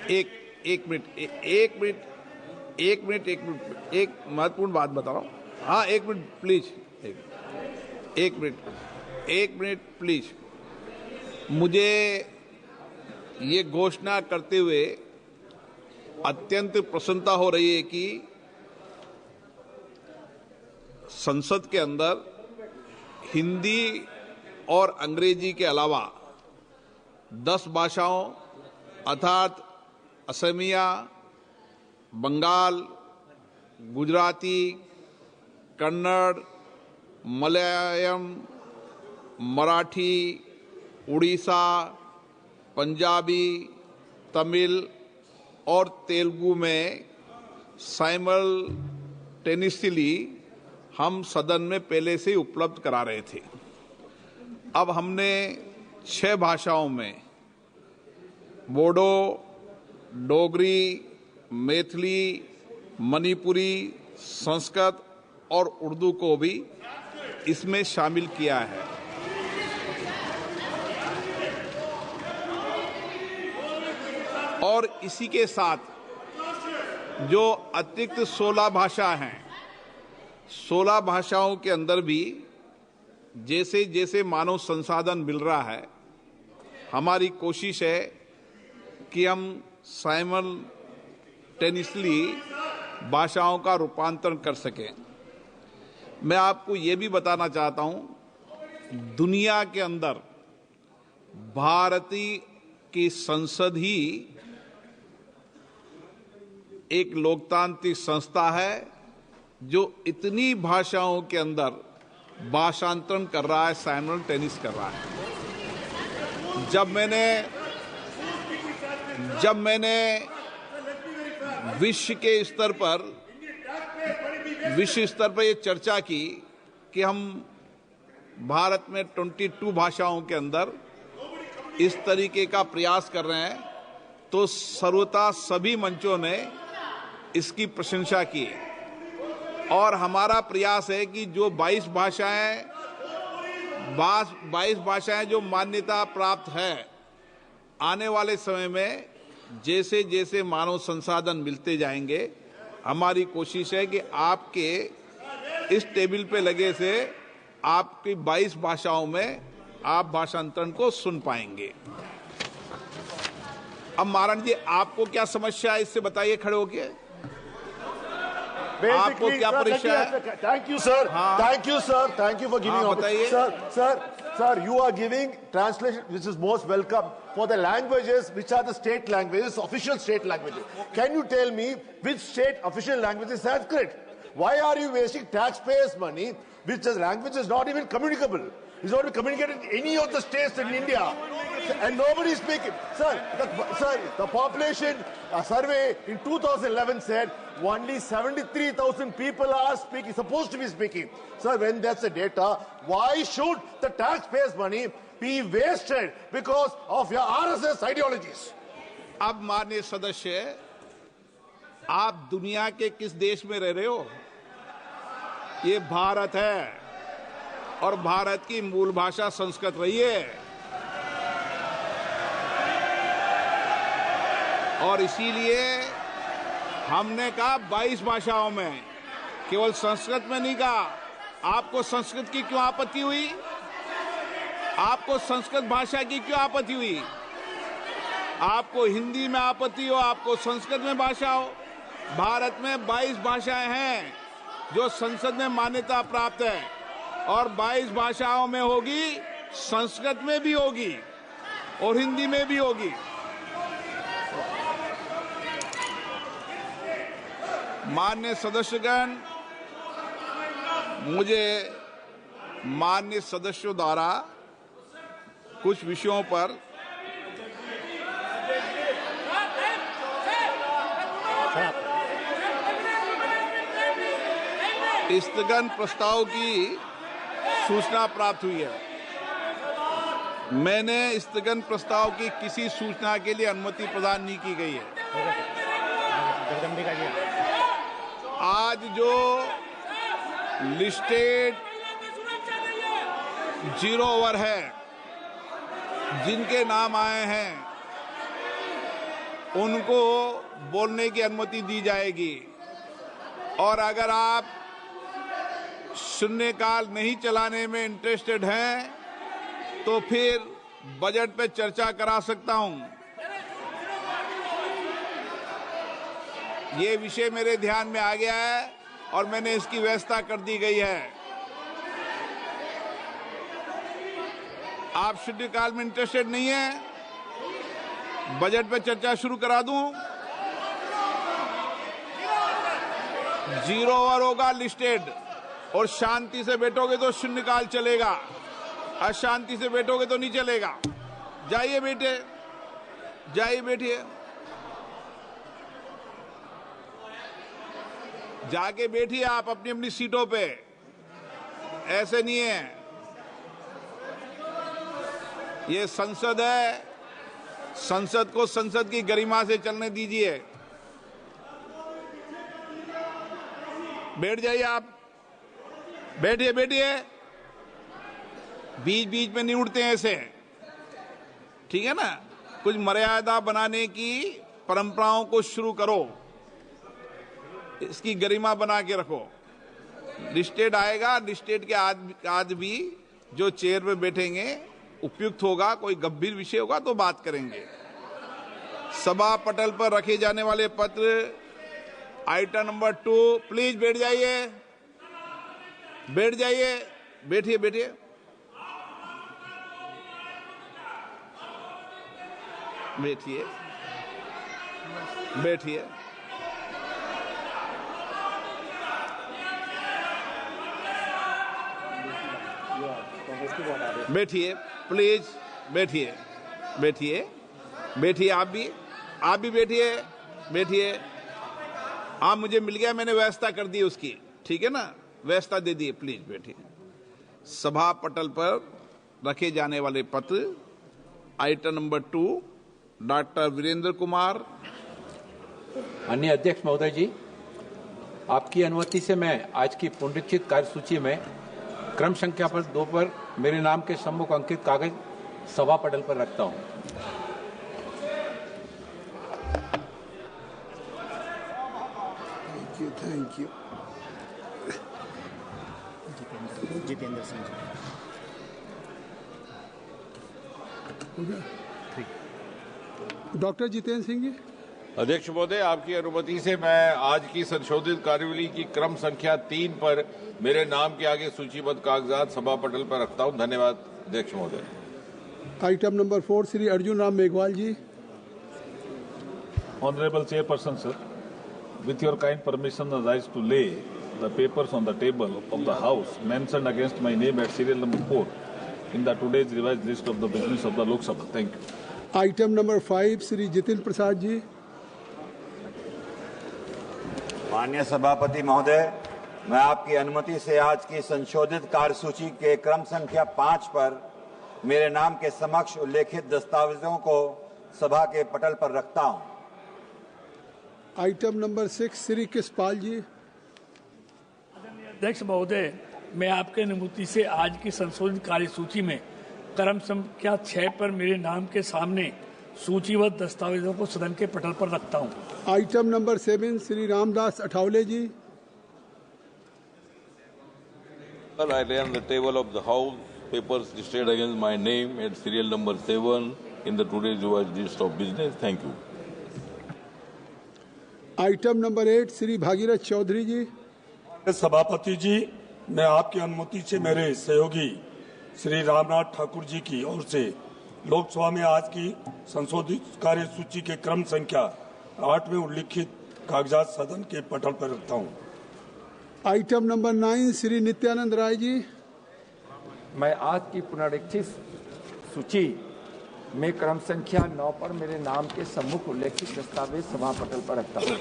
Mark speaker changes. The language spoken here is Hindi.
Speaker 1: एक एक मिनट एक मिनट एक मिनट एक मिनट एक महत्वपूर्ण बात बता रहा हूँ। हाँ, एक मिनट प्लीज, एक मिनट प्लीज। मुझे ये घोषणा करते हुए अत्यंत प्रसन्नता हो रही है कि संसद के अंदर हिंदी और अंग्रेजी के अलावा 10 भाषाओं अर्थात असमिया, बंगाल, गुजराती, कन्नड़, मलयालम, मराठी, उड़ीसा, पंजाबी, तमिल और तेलुगु में साइमल्टेनियसली हम सदन में पहले से ही उपलब्ध करा रहे थे। अब हमने 6 भाषाओं में बोडो, डोगरी, मैथिली, मणिपुरी, संस्कृत और उर्दू को भी इसमें शामिल किया है। और इसी के साथ जो अतिरिक्त 16 भाषा हैं, 16 भाषाओं के अंदर भी जैसे जैसे मानव संसाधन मिल रहा है, हमारी कोशिश है कि हम साइमल्टेनियसली भाषाओं का रूपांतरण कर सकें। मैं आपको ये भी बताना चाहता हूं, दुनिया के अंदर भारतीय की संसद ही एक लोकतांत्रिक संस्था है जो इतनी भाषाओं के अंदर भाषांतरण कर रहा है, साइमल्टेनियस कर रहा है। जब मैंने विश्व स्तर पर ये चर्चा की कि हम भारत में 22 भाषाओं के अंदर इस तरीके का प्रयास कर रहे हैं, तो सर्वथा सभी मंचों ने इसकी प्रशंसा की। और हमारा प्रयास है कि जो 22 भाषाएं जो मान्यता प्राप्त है, आने वाले समय में जैसे जैसे मानव संसाधन मिलते जाएंगे, हमारी कोशिश है कि आपके इस टेबल पे लगे से आपकी 22 भाषाओं में आप भाषांतरण को सुन पाएंगे। अब महाराज जी, आपको क्या समस्या है, इससे बताइए खड़े होके। आपको क्या परेशानी है?
Speaker 2: Thank you sir, thank you sir, thank you for giving.
Speaker 1: बताइए
Speaker 2: sir, you are giving translation which is most welcome for the languages which are the state languages, official state languages. Can you tell me which state official language is Sanskrit? Why are you wasting taxpayers' money, which the language is not even communicable? It's not communicated in any of the states in India, and nobody is speaking. Sir, the population survey in 2011 said only 73,000 people are speaking, supposed to be speaking. Sir, when that's the data, why should the taxpayers' money be wasted because of your RSS ideologies?
Speaker 1: अब माननीय सदस्य, आप दुनिया के किस देश में रह रहे हो? ये भारत है और भारत की मूल भाषा संस्कृत रही है, और इसीलिए हमने कहा 22 भाषाओं में, केवल संस्कृत में नहीं कहा। आपको संस्कृत की क्यों आपत्ति हुई? आपको संस्कृत भाषा की क्यों आपत्ति हुई? आपको हिंदी में आपत्ति हो, आपको संस्कृत में भाषा हो। भारत में 22 भाषाएं हैं जो संसद में मान्यता प्राप्त है, और 22 भाषाओं में होगी, संस्कृत में भी होगी और हिंदी में भी होगी। माननीय सदस्यगण, मुझे माननीय सदस्यों द्वारा कुछ विषयों पर स्थगन प्रस्ताव की सूचना प्राप्त हुई है। मैंने स्थगन प्रस्ताव की किसी सूचना के लिए अनुमति प्रदान नहीं की गई है। आज जो लिस्टेड 0 ओवर है, जिनके नाम आए हैं, उनको बोलने की अनुमति दी जाएगी। और अगर आप शून्यकाल नहीं चलाने में इंटरेस्टेड हैं तो फिर बजट पे चर्चा करा सकता हूं। ये विषय मेरे ध्यान में आ गया है और मैंने इसकी व्यवस्था कर दी गई है। आप शून्यकाल में इंटरेस्टेड नहीं है, बजट पे चर्चा शुरू करा दूं। 0 ओवर होगा लिस्टेड, और शांति से बैठोगे तो शून्यकाल चलेगा, अशांति से बैठोगे तो नहीं चलेगा। जाइए बेटे, जाइए बैठिए, जाके बैठिए आप अपनी अपनी सीटों पे। ऐसे नहीं है, ये संसद है, संसद को संसद की गरिमा से चलने दीजिए। बैठ जाइए आप, बैठिए बैठिए, बीच बीच में नहीं उठते हैं ऐसे, ठीक है ना। कुछ मर्यादा बनाने की परंपराओं को शुरू करो, इसकी गरिमा बना के रखो। लिस्टेड आएगा, लिस्टेड के आदमी जो चेयर पे बैठेंगे, उपयुक्त होगा, कोई गंभीर विषय होगा तो बात करेंगे। सभा पटल पर रखे जाने वाले पत्र आइटम नंबर 2, प्लीज बैठ जाइए, बैठ जाइए, बैठिए बैठिए, बैठिए बैठिए, बैठिए प्लीज, बैठिए बैठिए बैठिए, आप भी बैठिए बैठिए। हाँ, मुझे मिल गया, मैंने व्यवस्था कर दी उसकी, ठीक है ना, व्यवस्था दे दी, प्लीज बैठिए। सभा पटल पर रखे जाने वाले पत्र item number 2, doctor Virendra Kumar.
Speaker 3: अन्य अध्यक्ष महोदय जी, आपकी अनुमति से मैं आज की पुनरीक्षित कार्यसूची में क्रम संख्या पर 2 पर मेरे नाम के सम्मुख अंकित कागज सभा पटल पर रखता हूं।
Speaker 4: Thank you. Jitendra Singh ji, doctor Jitendra Singh ji.
Speaker 5: अध्यक्ष महोदय, आपकी अनुमति से मैं आज की संशोधित कार्यवली की क्रम संख्या 3 पर मेरे नाम के आगे सूचीबद्ध कागजात सभा पटल पर रखता हूं। धन्यवाद अध्यक्ष महोदय।
Speaker 4: Item number 4, Shri Arjun Ram Meghwal ji.
Speaker 6: Honorable Chairperson, sir, with your kind permission, I rise to lay the papers on the table of the House mentioned against my name at serial number 4 in the today's revised list of the business of the Lok Sabha. Thank you.
Speaker 4: Item number 5, Shri Jitin Prasad ji.
Speaker 7: माननीय सभापति महोदय, मैं आपकी अनुमति से आज की संशोधित कार्यसूची के क्रम संख्या 5 पर मेरे नाम के समक्ष उल्लेखित दस्तावेजों को सभा के पटल पर रखता हूं।
Speaker 4: आइटम नंबर 6, श्री किसपाल जी।
Speaker 8: अध्यक्ष महोदय, मैं आपके अनुमति से आज की संशोधित कार्यसूची में क्रम संख्या 6 पर मेरे नाम के सामने सूचीबद्ध दस्तावेजों को सदन के पटल पर रखता हूं।
Speaker 4: Item number 7, Shri Ramdas Athawale ji.
Speaker 9: I lay on the table of the House papers listed against my name at serial number 7 in the today's revised list of business. Thank you.
Speaker 4: Item number 8, Shri Bhagirath Chaudhary ji.
Speaker 10: सभापति जी, मैं आपकी अनुमति से मेरे सहयोगी श्री रामनाथ ठाकुर जी की ओर से लोकसभा में आज की संशोधित कार्यसूची के क्रम संख्या 8 में उल्लिखित कागजात सदन के पटल पर रखता हूं।
Speaker 4: Item number 9, Shri Nityanand Rai ji.
Speaker 3: मैं आज की पुनरीक्षित सूची में क्रम संख्या 9 पर मेरे नाम के सम्मुख उल्लेखित दस्तावेज सभा पटल पर रखता हूं।